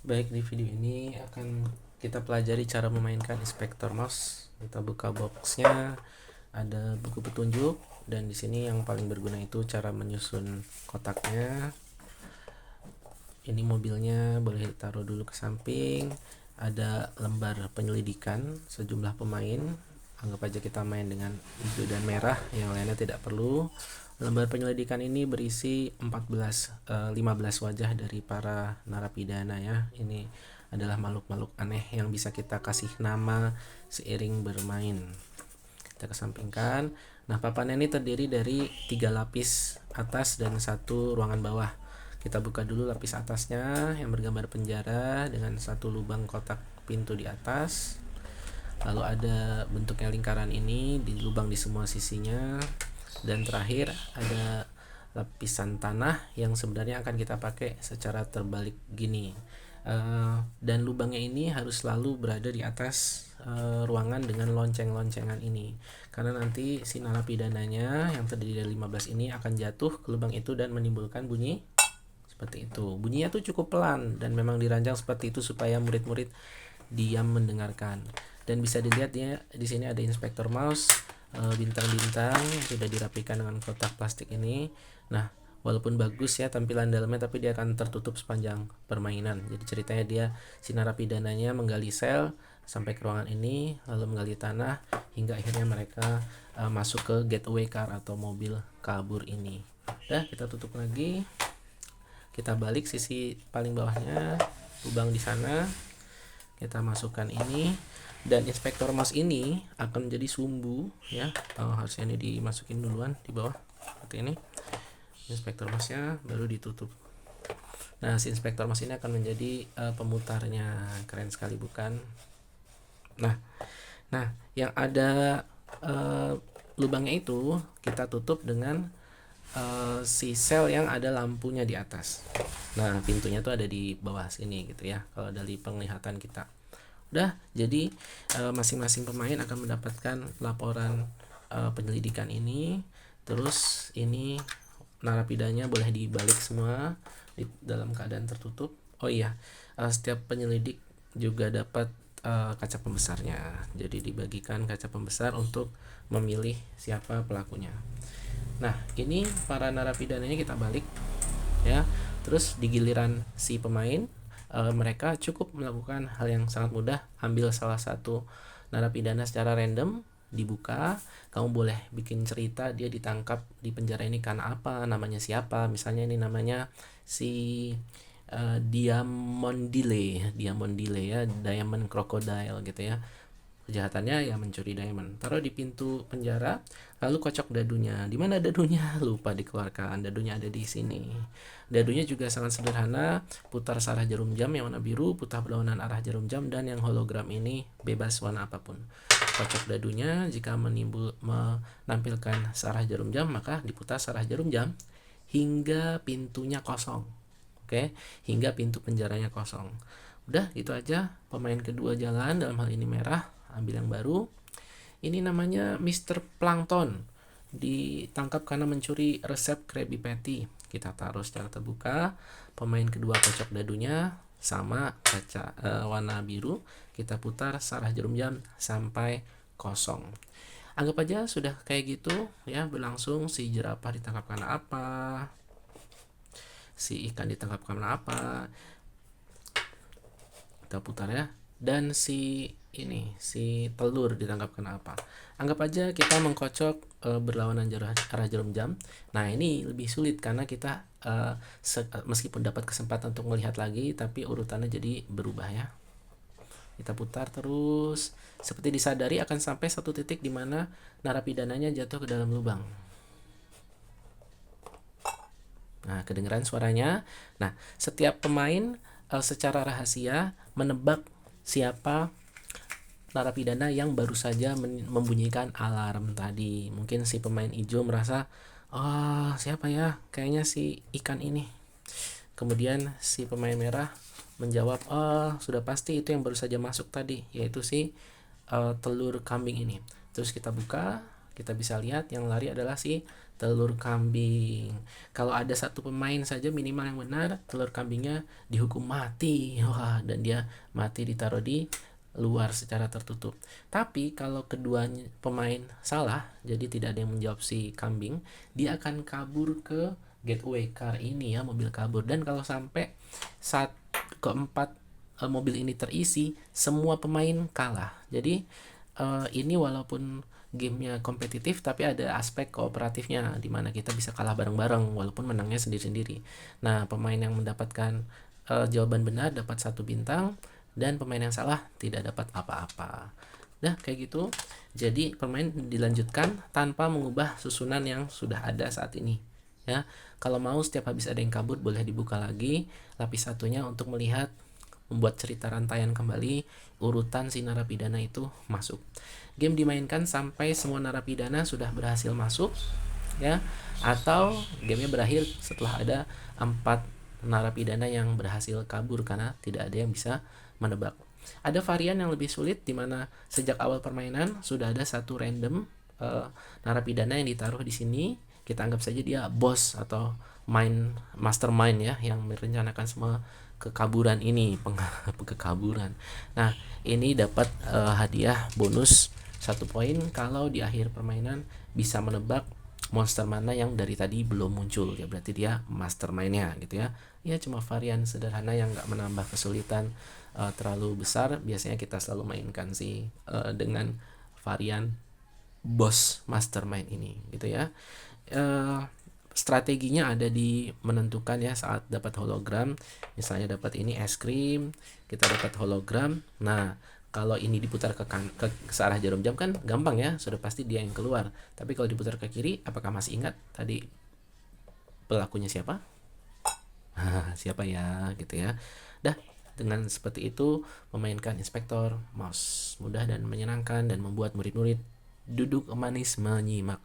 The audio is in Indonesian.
Baik, di video ini akan kita pelajari cara memainkan inspektor mouse. Kita buka boxnya, ada buku petunjuk, dan di sini yang paling berguna itu cara menyusun kotaknya. Ini mobilnya boleh ditaruh dulu ke samping. Ada lembar penyelidikan sejumlah pemain. Anggap aja kita main dengan hijau dan merah, yang lainnya tidak perlu. Lembar penyelidikan ini berisi 15 wajah dari para narapidana ya. Ini adalah makhluk-makhluk aneh yang bisa kita kasih nama seiring bermain. Kita kesampingkan. Nah, papan ini terdiri dari 3 lapis atas dan 1 ruangan bawah. Kita buka dulu lapis atasnya yang bergambar penjara dengan 1 lubang kotak pintu di atas. Lalu ada bentuknya lingkaran ini di lubang di semua sisinya. Dan terakhir ada lapisan tanah yang sebenarnya akan kita pakai secara terbalik gini. Dan lubangnya ini harus selalu berada di atas ruangan dengan lonceng-loncengan ini, karena nanti si narapidananya yang terdiri dari 15 ini akan jatuh ke lubang itu dan menimbulkan bunyi seperti itu. Bunyinya tuh cukup pelan dan memang dirancang seperti itu supaya murid-murid diam mendengarkan. Dan bisa dilihat ya, di sini ada inspektor mouse, bintang-bintang sudah dirapikan dengan kotak plastik ini. Nah, walaupun bagus ya tampilan dalamnya, tapi dia akan tertutup sepanjang permainan. Jadi ceritanya dia, si narapidananya menggali sel sampai ke ruangan ini, lalu menggali tanah hingga akhirnya mereka masuk ke getaway car atau mobil kabur ini. Udah, kita tutup lagi. Kita balik sisi paling bawahnya, lubang di sana. Kita masukkan ini, dan inspektor mouse ini akan menjadi sumbu ya. Harusnya ini dimasukin duluan di bawah seperti ini. Inspektor mouse-nya baru ditutup. Nah, si inspektor mouse ini akan menjadi pemutarnya. Keren sekali bukan? Nah, yang ada lubangnya itu kita tutup dengan si sel yang ada lampunya di atas. Nah, pintunya tuh ada di bawah sini gitu ya, kalau dari penglihatan kita. Udah, jadi masing-masing pemain akan mendapatkan laporan penyelidikan ini. Terus ini narapidanya boleh dibalik semua di dalam keadaan tertutup. Oh iya, setiap penyelidik juga dapat kaca pembesarnya. Jadi dibagikan kaca pembesar untuk memilih siapa pelakunya. Nah, ini para narapidananya kita balik ya. Terus di giliran si pemain, mereka cukup melakukan hal yang sangat mudah. Ambil salah satu narapidana secara random, dibuka, kamu boleh bikin cerita dia ditangkap di penjara ini karena apa, namanya siapa. Misalnya ini namanya si Diamondile ya, Diamond Crocodile gitu ya. Kejahatannya ya mencuri diamond. Taruh di pintu penjara, lalu kocok dadunya. Di mana dadunya? Lupa dikeluarkan. Dadunya ada di sini. Dadunya juga sangat sederhana. Putar sarah jarum jam yang warna biru, putar berlawanan arah jarum jam, dan yang hologram ini bebas warna apapun. Kocok dadunya. Jika menampilkan sarah jarum jam, maka diputar sarah jarum jam hingga pintunya kosong. Oke, hingga pintu penjaranya kosong. Udah, itu aja. Pemain kedua jalan, dalam hal ini merah, ambil yang baru. Ini namanya Mr. Plankton. Ditangkap karena mencuri resep Krabby Patty. Kita taruh secara terbuka. Pemain kedua kocok dadunya sama kaca warna biru. Kita putar sarah jarum jam sampai kosong. Anggap aja sudah kayak gitu ya, berlangsung. Si jerapah ditangkap karena apa, si ikan ditangkap karena apa, kita putar ya. Dan si telur ditangkap karena apa. Anggap aja kita mengkocok berlawanan arah jarum jam. Nah, ini lebih sulit karena kita meskipun dapat kesempatan untuk melihat lagi, tapi urutannya jadi berubah ya. Kita putar terus, seperti disadari akan sampai satu titik di mana narapidananya jatuh ke dalam lubang. Nah, kedengeran suaranya. Nah, setiap pemain secara rahasia menebak siapa narapidana yang baru saja membunyikan alarm tadi. Mungkin si pemain hijau merasa, oh siapa ya, kayaknya si ikan ini. Kemudian si pemain merah menjawab, oh sudah pasti itu yang baru saja masuk tadi, yaitu si telur kambing ini. Terus kita buka, kita bisa lihat yang lari adalah si telur kambing. Kalau ada satu pemain saja minimal yang benar, telur kambingnya dihukum mati. Wah, dan dia mati ditaruh di luar secara tertutup. Tapi kalau kedua pemain salah, jadi tidak ada yang menjawab si kambing, dia akan kabur ke getaway car ini ya, mobil kabur. Dan kalau sampai saat keempat mobil ini terisi, semua pemain kalah. Jadi ini walaupun gamenya kompetitif tapi ada aspek kooperatifnya di mana kita bisa kalah bareng-bareng walaupun menangnya sendiri-sendiri. Nah, pemain yang mendapatkan jawaban benar dapat 1 bintang dan pemain yang salah tidak dapat apa-apa. Nah, kayak gitu. Jadi permain dilanjutkan tanpa mengubah susunan yang sudah ada saat ini. Ya, kalau mau setiap habis ada yang kabur boleh dibuka lagi lapis satunya untuk melihat membuat cerita rantaian kembali urutan si narapidana itu masuk. Game dimainkan sampai semua narapidana sudah berhasil masuk ya, atau gamenya berakhir setelah ada 4 narapidana yang berhasil kabur karena tidak ada yang bisa menebak. Ada varian yang lebih sulit di mana sejak awal permainan sudah ada satu random narapidana yang ditaruh di sini. Kita anggap saja dia bos atau mastermind ya yang merencanakan semua kekaburan ini, kekaburan. Nah, ini dapat hadiah bonus 1 poin kalau di akhir permainan bisa menebak monster mana yang dari tadi belum muncul ya, berarti dia mastermindnya gitu ya. Ya cuma varian sederhana yang nggak menambah kesulitan terlalu besar. Biasanya kita selalu mainkan sih dengan varian boss mastermind ini gitu ya. Strateginya ada di menentukan ya saat dapat hologram. Misalnya dapat ini es krim, kita dapat hologram. Nah, kalau ini diputar ke searah jarum jam kan gampang ya, sudah pasti dia yang keluar. Tapi kalau diputar ke kiri, apakah masih ingat tadi pelakunya siapa? Siapa ya gitu ya. Dah, dengan seperti itu memainkan Inspektor Mouse mudah dan menyenangkan dan membuat murid-murid duduk manis menyimak.